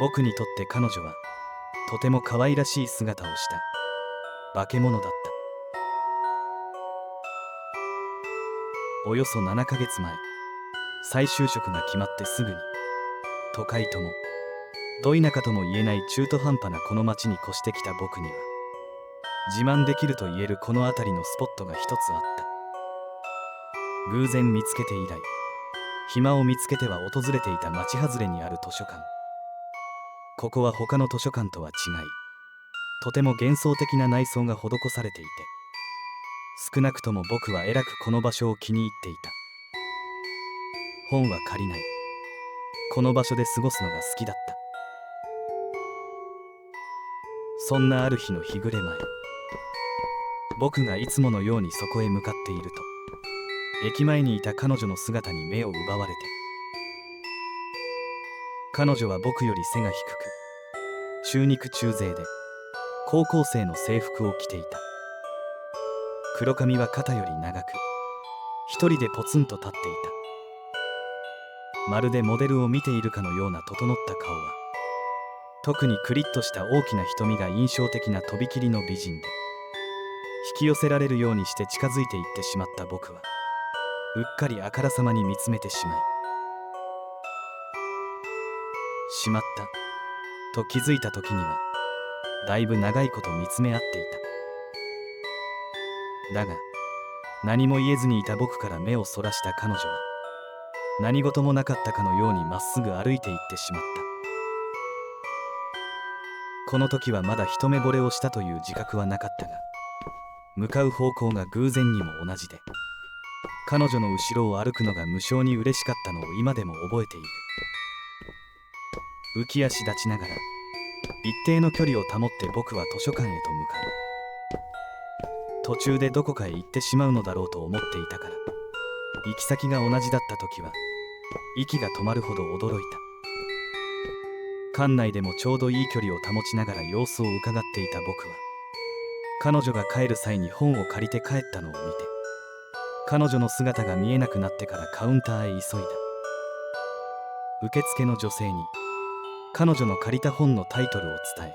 僕にとって彼女はとても可愛らしい姿をした化け物だった。およそ7ヶ月前、再就職が決まってすぐに、都会ともど田舎とも言えない中途半端なこの町に越してきた僕には、自慢できると言えるこの辺りのスポットが一つあった。偶然見つけて以来、暇を見つけては訪れていた町外れにある図書館。ここは他の図書館とは違い、とても幻想的な内装が施されていて、少なくとも僕はえらくこの場所を気に入っていた。本は借りない。この場所で過ごすのが好きだった。そんなある日の日暮れ前、僕がいつものようにそこへ向かっていると、駅前にいた彼女の姿に目を奪われて。彼女は僕より背が低く、中肉中背で、高校生の制服を着ていた。黒髪は肩より長く、一人でポツンと立っていた。まるでモデルを見ているかのような整った顔は、特にクリッとした大きな瞳が印象的なとびきりの美人で、引き寄せられるようにして近づいていってしまった僕は、うっかりあからさまに見つめてしまい、しまったと気づいた時には、だいぶ長いこと見つめ合っていた。だが、何も言えずにいた僕から目をそらした彼女は、何事もなかったかのようにまっすぐ歩いていってしまった。この時はまだ一目惚れをしたという自覚はなかったが、向かう方向が偶然にも同じで、彼女の後ろを歩くのが無性に嬉しかったのを今でも覚えている。浮き足立ちながら、一定の距離を保って僕は図書館へと向かう。途中でどこかへ行ってしまうのだろうと思っていたから、行き先が同じだった時は、息が止まるほど驚いた。館内でもちょうどいい距離を保ちながら様子を伺っていた僕は、彼女が帰る際に本を借りて帰ったのを見て、彼女の姿が見えなくなってからカウンターへ急いだ。受付の女性に彼女の借りた本のタイトルを伝え、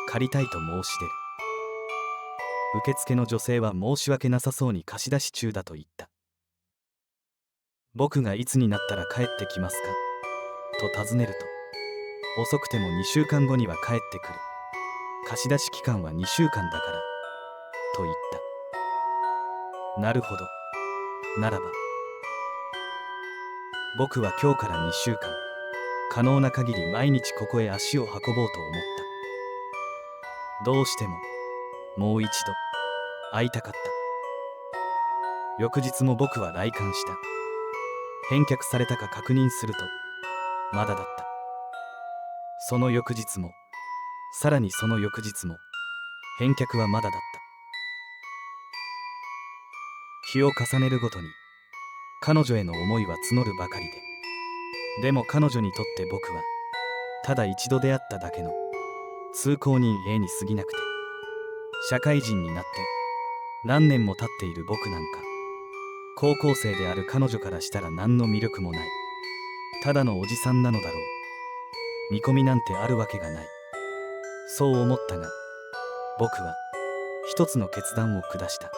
借りたいと申し出る。受付の女性は申し訳なさそうに貸し出し中だと言った。僕がいつになったら帰ってきますかと尋ねると、遅くても2週間後には帰ってくる。貸し出し期間は2週間だからと言った。なるほど。ならば僕は今日から2週間、可能な限り毎日ここへ足を運ぼうと思った。どうしてももう一度会いたかった。翌日も僕は来館した。返却されたか確認すると、まだだった。その翌日も、さらにその翌日も、返却はまだだった。日を重ねるごとに、彼女への思いは募るばかりで、でも彼女にとって僕は、ただ一度出会っただけの通行人 A に過ぎなくて、社会人になって何年も経っている僕なんか、高校生である彼女からしたら何の魅力もない、ただのおじさんなのだろう。見込みなんてあるわけがない。そう思ったが、僕は一つの決断を下した。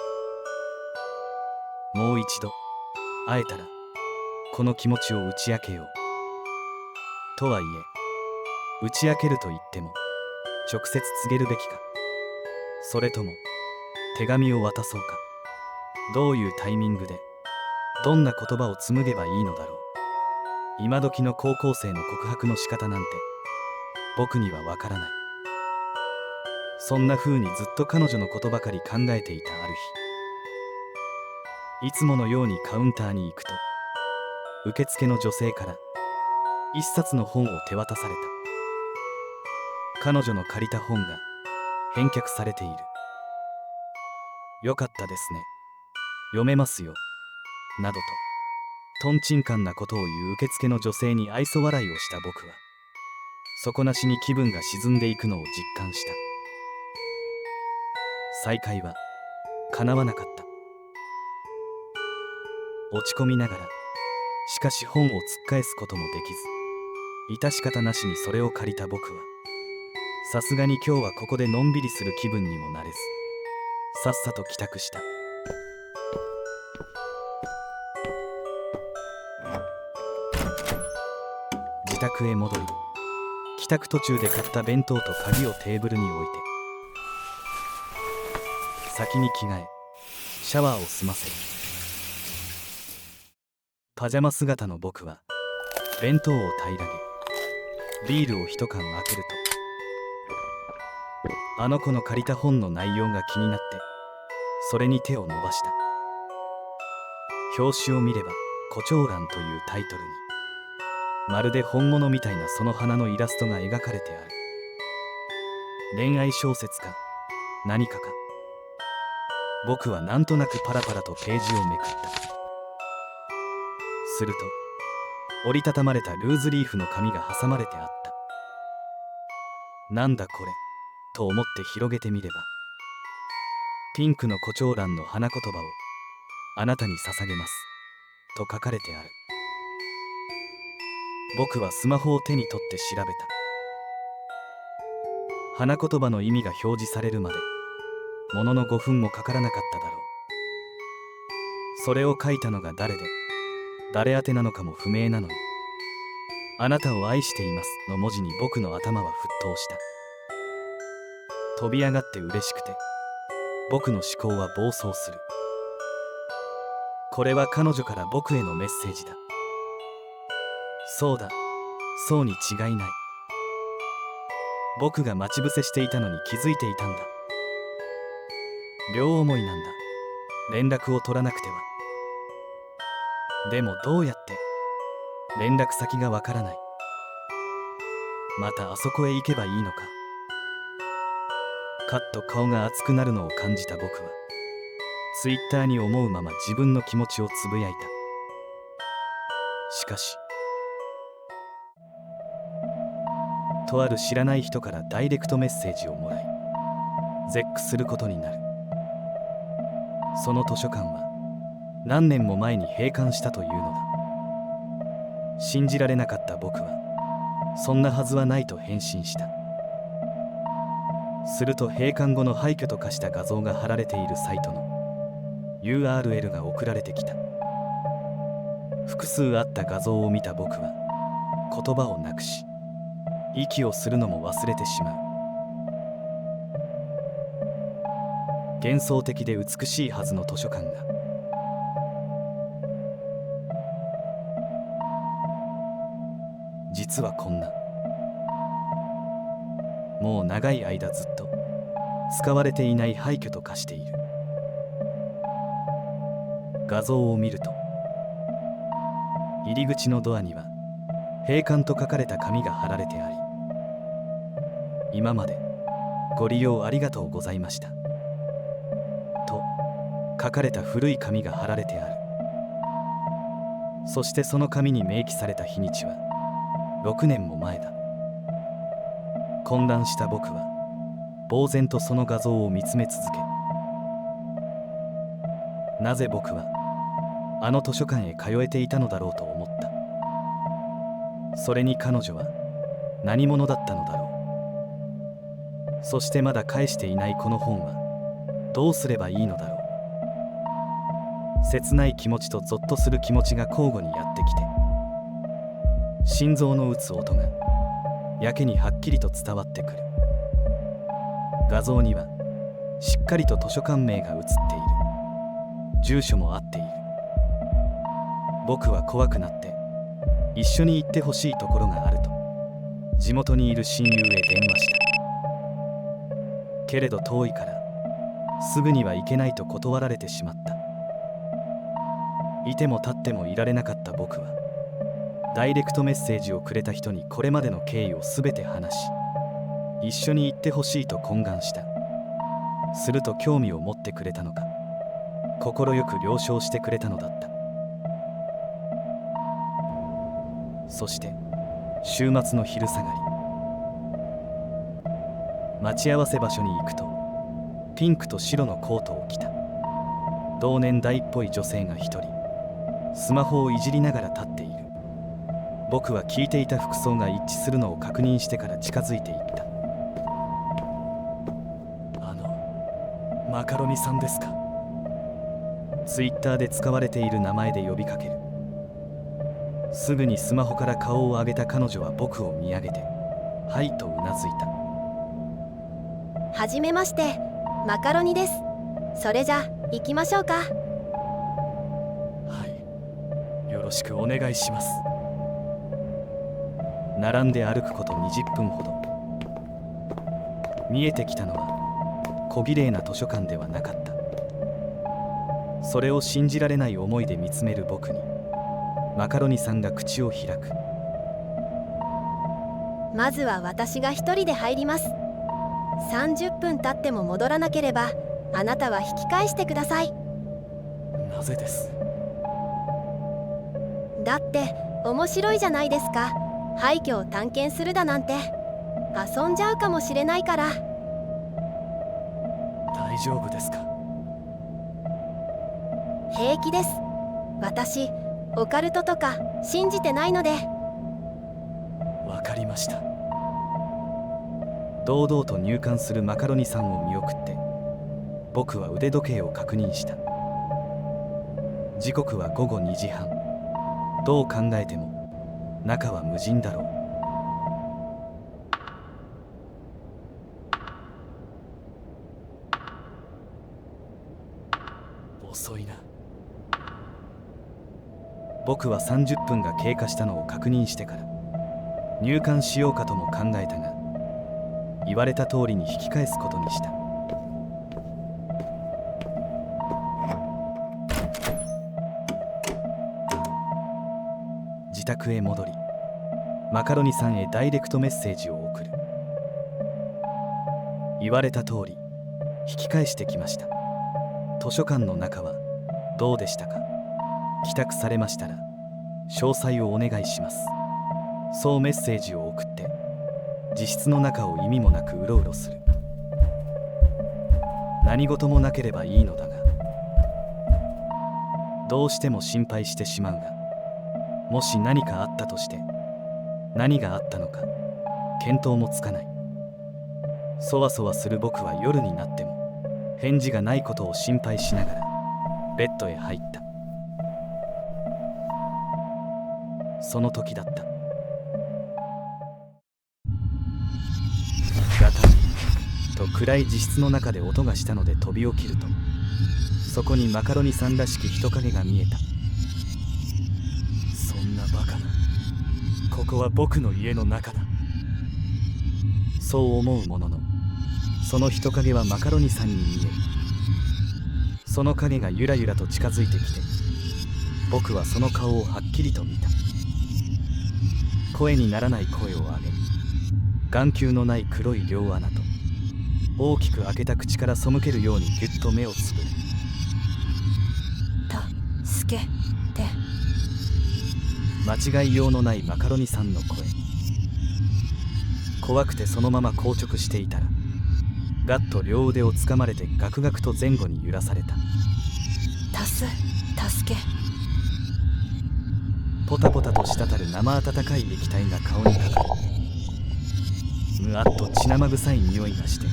もう一度会えたら、この気持ちを打ち明けよう。とはいえ、打ち明けると言っても、直接告げるべきか、それとも手紙を渡そうか、どういうタイミングで、どんな言葉を紡げばいいのだろう。今時の高校生の告白の仕方なんて、僕にはわからない。そんな風にずっと彼女のことばかり考えていたある日、いつものようにカウンターに行くと、受付の女性から一冊の本を手渡された。彼女の借りた本が返却されている。よかったですね。読めますよ。などと、とんちんかんなことを言う受付の女性に愛想笑いをした僕は、底なしに気分が沈んでいくのを実感した。再会は叶わなかった。落ち込みながら、しかし本を突っ返すこともできず、致し方なしにそれを借りた僕は、さすがに今日はここでのんびりする気分にもなれず、さっさと帰宅した。自宅へ戻り、帰宅途中で買った弁当と鍵をテーブルに置いて、先に着替え、シャワーを済ませる。パジャマ姿の僕は弁当を平らげ、ビールを一缶開けると、あの子の借りた本の内容が気になって、それに手を伸ばした。表紙を見れば「胡蝶蘭」というタイトルに、まるで本物みたいなその花のイラストが描かれてある。恋愛小説か何かか。僕はなんとなくパラパラとページをめくった。すると、折りたたまれたルーズリーフの紙が挟まれてあった。なんだこれと思って広げてみれば、ピンクの胡蝶蘭の花言葉をあなたに捧げますと書かれてある。僕はスマホを手に取って調べた。花言葉の意味が表示されるまでものの5分もかからなかっただろう。それを書いたのが誰で、誰宛てなのかも不明なのに、あなたを愛していますの文字に僕の頭は沸騰した。飛び上がって嬉しくて、僕の思考は暴走する。これは彼女から僕へのメッセージだ。そうだ、そうに違いない。僕が待ち伏せしていたのに気づいていたんだ。両思いなんだ。連絡を取らなくては。でもどうやって？連絡先がわからない。またあそこへ行けばいいのか。カッと顔が熱くなるのを感じた僕は、ツイッターに思うまま自分の気持ちをつぶやいた。しかし、とある知らない人からダイレクトメッセージをもらい、絶句することになる。その図書館は何年も前に閉館したというのだ。信じられなかった僕は、そんなはずはないと返信した。すると閉館後の廃墟と化した画像が貼られているサイトの URL が送られてきた。複数あった画像を見た僕は言葉をなくし、息をするのも忘れてしまう。幻想的で美しいはずの図書館が、実はこんな、もう長い間ずっと使われていない廃墟と化している。画像を見ると、入り口のドアには閉館と書かれた紙が貼られてあり、今までご利用ありがとうございましたと書かれた古い紙が貼られてある。そしてその紙に明記された日にちは6年も前だ。混乱した僕は呆然とその画像を見つめ続け、なぜ僕はあの図書館へ通えていたのだろうと思った。それに彼女は何者だったのだろう。そしてまだ返していないこの本はどうすればいいのだろう。切ない気持ちとゾッとする気持ちが交互にやってきて、心臓の打つ音がやけにはっきりと伝わってくる。画像にはしっかりと図書館名が写っている。住所も合っている。僕は怖くなって一緒に行ってほしいところがあると地元にいる親友へ電話した。けれど遠いからすぐには行けないと断られてしまった。いても立ってもいられなかった僕はダイレクトメッセージをくれた人にこれまでの経緯をすべて話し、一緒に行ってほしいと懇願した。すると興味を持ってくれたのか、快く了承してくれたのだった。そして週末の昼下がり、待ち合わせ場所に行くと、ピンクと白のコートを着た同年代っぽい女性が一人スマホをいじりながら立っている。僕は聞いていた服装が一致するのを確認してから近づいていった。マカロニさんですか？ツイッターで使われている名前で呼びかける。すぐにスマホから顔を上げた彼女は僕を見上げて「はい」とうなずいた。はじめまして、マカロニです。それじゃ行きましょうか。はい、よろしくお願いします。並んで歩くこと20分ほど。見えてきたのは小綺麗な図書館ではなかった。それを信じられない思いで見つめる僕にマカロニさんが口を開く。まずは私が一人で入ります。30分経っても戻らなければあなたは引き返してください。なぜです？だって面白いじゃないですか。廃墟を探検するだなんて。遊んじゃうかもしれないから。大丈夫ですか？平気です。私オカルトとか信じてないので。わかりました。堂々と入館するマカロニさんを見送って僕は腕時計を確認した。時刻は午後2時半。どう考えても中は無人だろう。遅いな。僕は30分が経過したのを確認してから入館しようかとも考えたが、言われた通りに引き返すことにした。自宅へ戻りマカロニさんへダイレクトメッセージを送る。言われた通り引き返してきました。図書館の中はどうでしたか？帰宅されましたら詳細をお願いします。そうメッセージを送って自室の中を意味もなくうろうろする。何事もなければいいのだが、どうしても心配してしまうが、もし何かあったとして何があったのか見当もつかない。そわそわする僕は夜になっても返事がないことを心配しながらベッドへ入った。その時だった。ガタンと暗い自室の中で音がしたので飛び起きると、そこにマカロニさんらしき人影が見えた。そんなバカな。ここは僕の家の中だ。そう思うものの、その人影はマカロニさんに見える。その影がゆらゆらと近づいてきて、僕はその顔をはっきりと見た。声にならない声を上げ、眼球のない黒い両穴と大きく開けた口から背けるようにぎゅっと目をつぶる。助けて。間違いようのないマカロニさんの声。怖くてそのまま硬直していたら、ガッと両腕をつかまれてガクガクと前後に揺らされた。助け。ポタポタと滴る生温かい液体が顔にかかる。むわっと血生臭い匂いがして、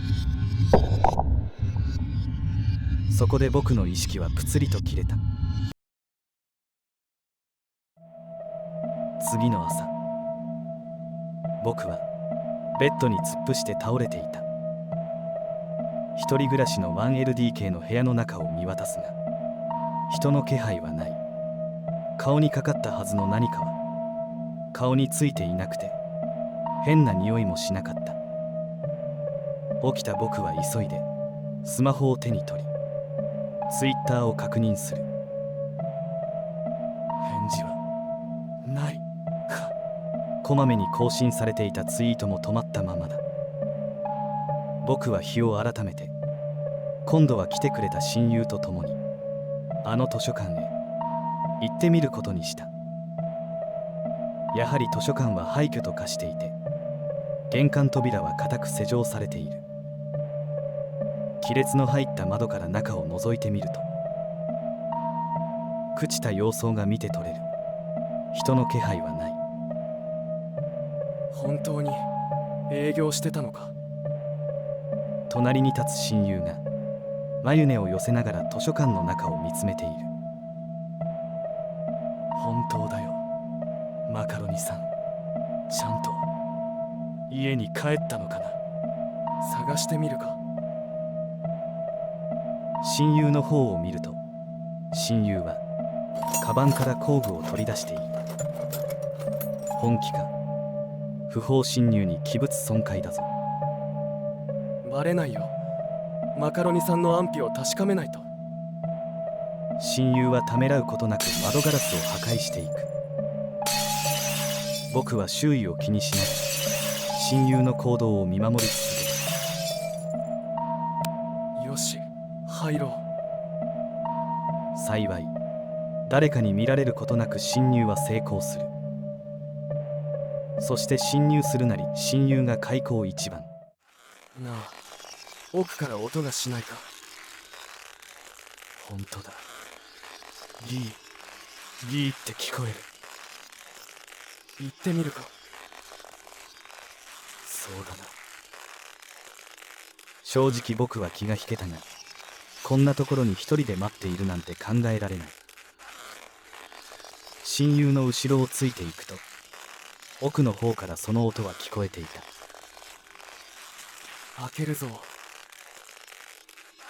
そこで僕の意識はぷつりと切れた。次の朝、僕はベッドに突っ伏して倒れていた。一人暮らしの 1LDK の部屋の中を見渡すが、人の気配はない。顔にかかったはずの何かは顔についていなくて、変な匂いもしなかった。起きた僕は急いでスマホを手に取り、ツイッターを確認する。返事はないか。こまめに更新されていたツイートも止まったままだ。僕は日を改めて今度は来てくれた親友と共にあの図書館へ行ってみることにした。やはり図書館は廃墟と化していて、玄関扉は固く施錠されている。亀裂の入った窓から中を覗いてみると、朽ちた様相が見て取れる。人の気配はない。本当に営業してたのか。隣に立つ親友が眉根を寄せながら図書館の中を見つめている。本当だよ、マカロニさん。ちゃんと家に帰ったのかな。探してみるか。親友の方を見ると、親友はカバンから工具を取り出している。本気か。不法侵入に器物損壊だぞ。バレないよ。マカロニさんの安否を確かめないと。親友はためらうことなく窓ガラスを破壊していく。僕は周囲を気にしない。親友の行動を見守り続ける。よし、入ろう。幸い誰かに見られることなく侵入は成功する。そして侵入するなり親友が開口一番。なあ、奥から音がしないか。本当だ。ギーギーって聞こえる。行ってみるか。そうだな。正直僕は気が引けたが、こんなところに一人で待っているなんて考えられない。親友の後ろをついていくと、奥の方からその音は聞こえていた。開けるぞ。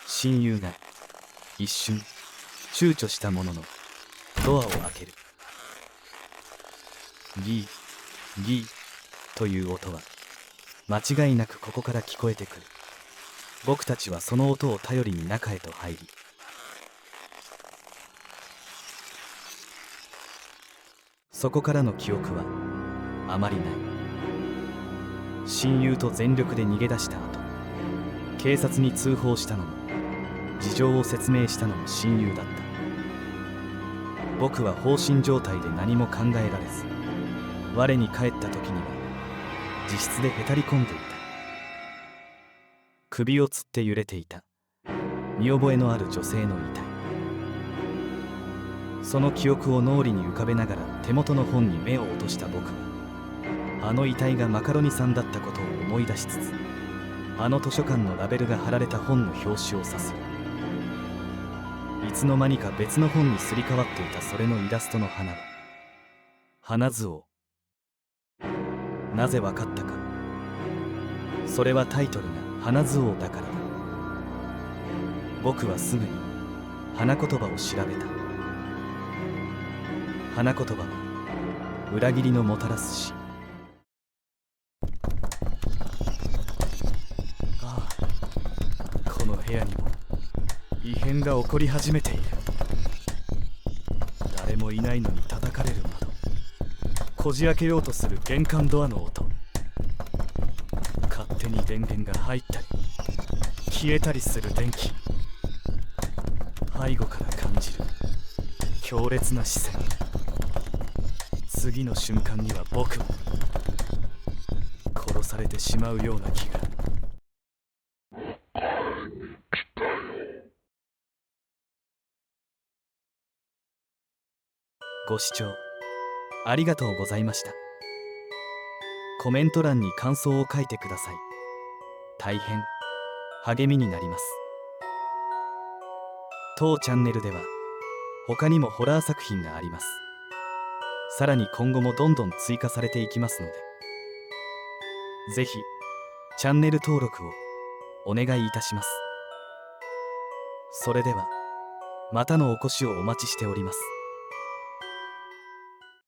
親友が一瞬躊躇したもののドアを開ける。ギーギーという音は間違いなくここから聞こえてくる。僕たちはその音を頼りに中へと入り、そこからの記憶はあまりない。親友と全力で逃げ出した後、警察に通報したのも事情を説明したのも親友だった。僕は放心状態で何も考えられず、我に帰った時には自室でへたり込んでいた。首をつって揺れていた見覚えのある女性の遺体。その記憶を脳裏に浮かべながら手元の本に目を落とした僕は、あの遺体がマカロニさんだったことを思い出しつつ、あの図書館のラベルが貼られた本の表紙をさする。いつの間にか別の本にすり替わっていたそれのイラストの花は花図王。なぜわかったか。それはタイトルが花図王だからだ。僕はすぐに花言葉を調べた。花言葉は裏切りのもたらす死。ああ、この部屋にも異変が起こり始めている。誰もいないのに叩かれる窓、こじ開けようとする玄関ドアの音、勝手に電源が入ったり消えたりする電気、背後から感じる強烈な視線。次の瞬間には僕も殺されてしまうような気が。ご視聴ありがとうございました。コメント欄に感想を書いてください。大変励みになります。当チャンネルでは他にもホラー作品があります。さらに今後もどんどん追加されていきますので、ぜひチャンネル登録をお願いいたします。それではまたのお越しをお待ちしております。